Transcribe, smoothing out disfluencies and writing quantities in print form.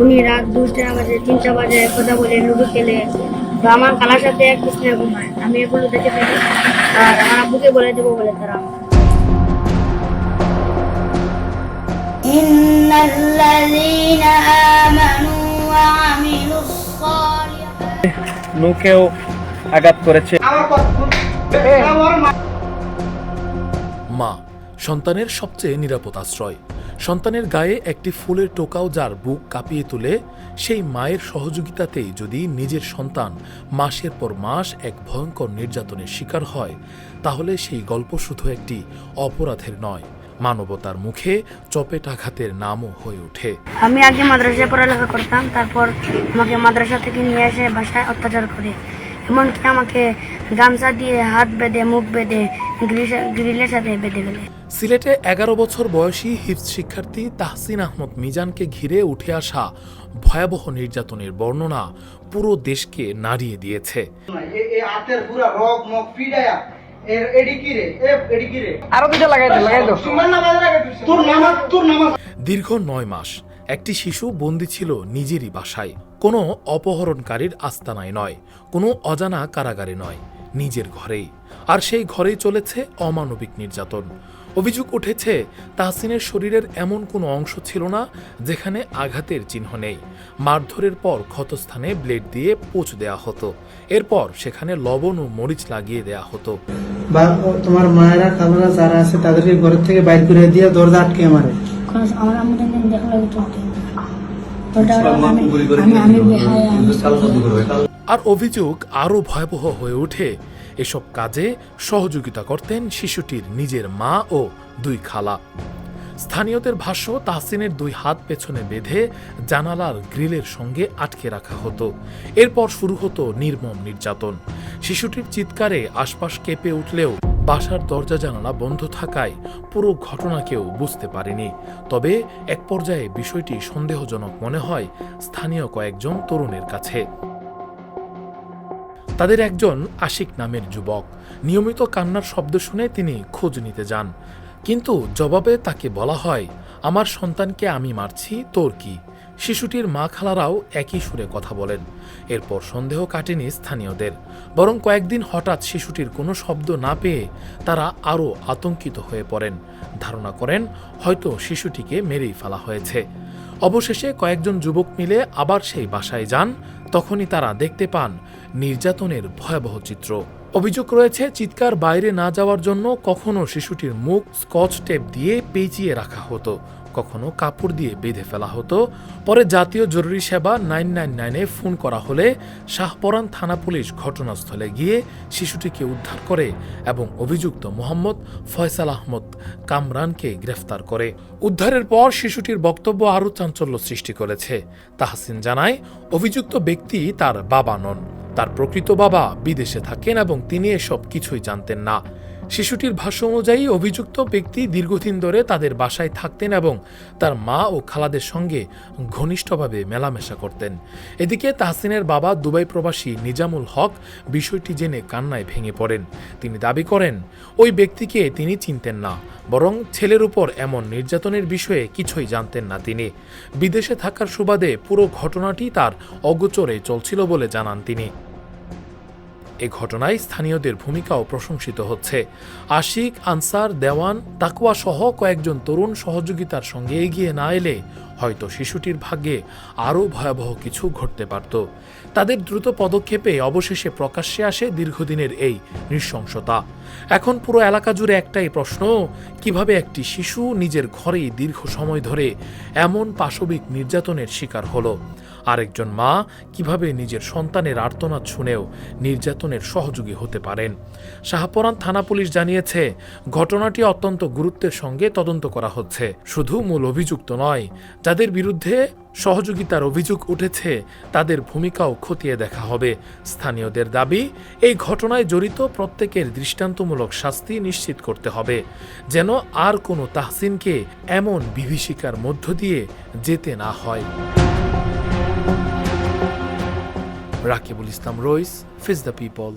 উনি রাত 2টা বাজে 3টা বাজে কথা বলে লুডো খেলে। তো আমার খালার সাথে এক বিছানায় ঘুমায়, আমি এগুলো দেখে থাকি। আর আমার আব্বুকে বলে দেবো বলে তারা। ইন্নাল্লাযীনা আমানু ওয়া আমিলুস সালিহাত নুকেও আঘাত করেছে। মা সন্তানের সবচেয়ে নিরাপদ আশ্রয়। সন্তানের গায়ে একটি ফুলের টোকাও যার বুক কাঁপিয়ে তোলে, সেই মায়ের সহযোগিতাতেই যদি নিজের সন্তান মাসের পর মাস এক ভয়ঙ্কর নির্যাতনের শিকার হয়, তাহলে সেই গল্প শুধু একটি অপরাধের নয়, মানবতার মুখে চপেটাঘাতের নামও হয়ে ওঠে। আমি আগে মাদ্রাসায় পড়ালেখা করতাম, তারপর আমাকে মাদ্রাসা থেকে নিয়ে এসে বাসায় অত্যাচার করে, এমনকি আমাকে গামছা দিয়ে হাত বেঁধে মুখ বেঁধে গ্রিলের সাথে বেঁধে গেলে। সিলেটে 11 বছর বয়সী হিফজ শিক্ষার্থী তাহসিন আহমদ মিজানকে ঘিরে উঠে আসা ভয়াবহ নির্যাতনের বর্ণনা পুরো দেশকে নাড়িয়ে দিয়েছে। দীর্ঘ 9 মাস একটি শিশু বন্দী ছিল নিজেরই বাসায়, কোনো অপহরণকারীর আস্তানায় নয়, কোনো অজানা কারাগারে নয়, নিজের ঘরেই। আর সেই ঘরেই চলেছে অমানবিক নির্যাতন। অভিযোগ উঠেছে তাহসিনের শরীরের এমন কোনো অংশ ছিল না যেখানে আঘাতের চিহ্ন নেই। মারধরের পর ক্ষতস্থানে ব্লেড দিয়ে পোঁচ দেয়া হতো, এরপর সেখানে লবণ ও মরিচ লাগিয়ে দেয়া হতো। বা তোমার মায়েরা খালারা যারা আছে তাদেরকে ঘর থেকে বাইর করে দিয়ে দরজা আটকে মারে। আমার আম্মু দেখলো আর অভিযোগ আরও ভয়াবহ হয়ে ওঠে, এসব কাজে সহযোগিতা করতেন শিশুটির নিজের মা ও 2 খালা। স্থানীয়দের ভাষ্য, তাহসিনের 2 হাত পেছনে বেঁধে জানালার গ্রিলের সঙ্গে আটকে রাখা হতো। এরপর শুরু হতো নির্মম নির্যাতন। শিশুটির চিৎকারে আশপাশ কেঁপে উঠলেও বাসার দরজা জানালা বন্ধ থাকায় পুরো ঘটনা কেউ বুঝতে পারেনি। তবে এক পর্যায়ে বিষয়টি সন্দেহজনক মনে হয় স্থানীয় কয়েকজন তরুণের কাছে। তাদের একজন আশিক নামের যুবক। নিয়মিত কান্নার শব্দ শুনে তিনি খোঁজ নিতে যান, কিন্তু জবাবে তাকে বলা হয়, আমার সন্তানকে আমি মারছি, তোর কি? শিশুটির মা খালারাও একই সুরে কথা বলেন। এরপর সন্দেহ কাটেনি স্থানীয়দের, বরং কয়েকদিন হঠাৎ শিশুটির কোনো শব্দ না পেয়ে তারা আরও আতঙ্কিত হয়ে পড়েন। ধারণা করেন হয়তো শিশুটিকে মেরেই ফেলা হয়েছে। অবশেষে কয়েকজন যুবক মিলে আবার সেই বাসায় যান। তখনই তারা দেখতে পান নির্যাতনের ভয়াবহ চিত্র। অভিযোগ রয়েছে, চিৎকার বাইরে না যাওয়ার জন্য কখনো শিশুটির মুখ স্কচ টেপ দিয়ে পেঁচিয়ে রাখা হতো, কখনো কাপড় দিয়ে বেঁধে ফেলা হতো। পরে জাতীয় জরুরি সেবা 999-এ ফোন করা হলে শাহপরান থানা পুলিশ ঘটনাস্থলে গিয়ে শিশুটিকে উদ্ধার করে এবং অভিযুক্ত মোহাম্মদ ফয়সাল আহমদ কামরানকে গ্রেফতার করে। উদ্ধারের পর শিশুটির বক্তব্য আরও চাঞ্চল্য সৃষ্টি করেছে। তাহসিন জানায়, অভিযুক্ত ব্যক্তি তার বাবা নন, তার প্রকৃত বাবা বিদেশে থাকেন এবং তিনি এসব কিছুই জানতেন না। শিশুটির ভাষ্য অনুযায়ী অভিযুক্ত ব্যক্তি দীর্ঘদিন ধরে তাদের বাসায় থাকতেন এবং তার মা ও খালাদের সঙ্গে ঘনিষ্ঠভাবে মেলামেশা করতেন। এদিকে তাহসিনের বাবা দুবাই প্রবাসী নিজামুল হক বিষয়টি জেনে কান্নায় ভেঙে পড়েন। তিনি দাবি করেন, ওই ব্যক্তিকে তিনি চিনতেন না, বরং ছেলের উপর এমন নির্যাতনের বিষয়ে কিছুই জানতেন না তিনি। বিদেশে থাকার সুবাদে পুরো ঘটনাটি তার অগোচরে চলছিল বলে জানান তিনি। এ ঘটনায় স্থানীয়দের ভূমিকাও প্রশংসিত হচ্ছে। আশিক, আনসার, দেওয়ান, তাকওয়া সহ কয়েকজন তরুণ সহযোগিতার সঙ্গে এগিয়ে না এলে হয়তো শিশুটির ভাগ্যে আরও ভয়াবহ কিছু ঘটতে পারত। তাদের দ্রুত পদক্ষেপে অবশেষে প্রকাশ্যে আসে দীর্ঘদিনের এই নৃশংসতা। এখন পুরো এলাকা জুড়ে একটাই প্রশ্ন, কিভাবে একটি শিশু নিজের ঘরেই দীর্ঘ সময় ধরে এমন পাশবিক নির্যাতনের শিকার হলো? আরেকজন মা কিভাবে নিজের সন্তানের আর্তনাদ শুনেও নির্যাতনের সহযোগী হতে পারেন? শাহপরান থানা পুলিশ জানিয়েছে, ঘটনাটি অত্যন্ত গুরুত্বের সঙ্গে তদন্ত করা হচ্ছে। শুধু মূল অভিযুক্ত নয়, যাদের বিরুদ্ধে সহযোগিতার অভিযোগ উঠেছে তাদের ভূমিকাও খতিয়ে দেখা হবে। স্থানীয়দের দাবি, এই ঘটনায় জড়িত প্রত্যেকের দৃষ্টান্তমূলক শাস্তি নিশ্চিত করতে হবে, যেন আর কোনো তাহসিনকে এমন বিভীষিকার মধ্য দিয়ে যেতে না হয়। রাকিবুল ইসলাম রইস, ফেস দ্য পিপল।